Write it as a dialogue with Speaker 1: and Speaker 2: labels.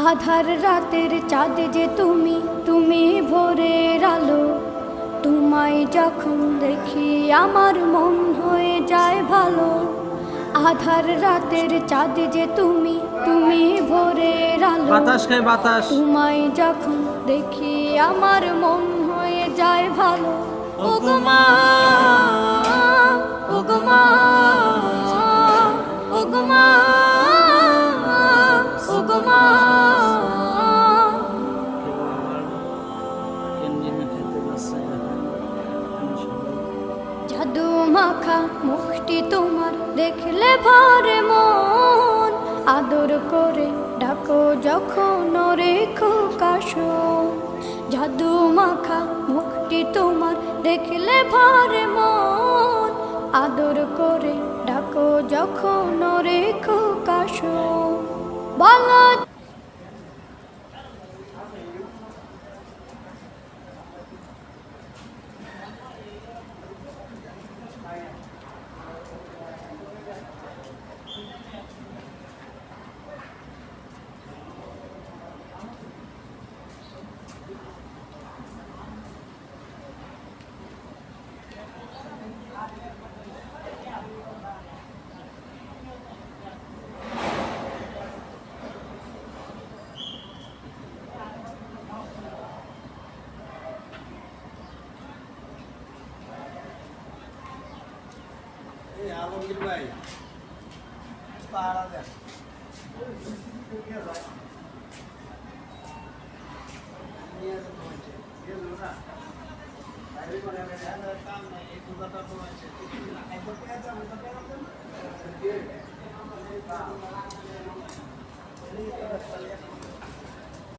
Speaker 1: আধার রাতের চাঁদ যে তুমি, তুমি ভোরের আলো। তোমায় যখন দেখি আমার মন হয়ে যায় ভালো। আধার রাতের চাঁদ যে তুমি, তুমি ভোরের আলো।
Speaker 2: বাতাস খায় বাতাস।
Speaker 1: তোমায় যখন দেখি আমার মন হয়ে যায় ভালো। ওগো মা, ওগো মা, ওগো মা, ওগো মা। জাদু মাখা মুখটি তোমার দেখলে ভরে মন। আদর করে ডাকো যখন রেখো কাশন। জাদু মাখা মুখটি তোমার দেখলে ভরে মন। আদর করে ডাকো যখন রেখো কাশন। বলো
Speaker 3: আলমগীর ভাই পাড়া দেন কাম নাই এই পূজাটা তো আছে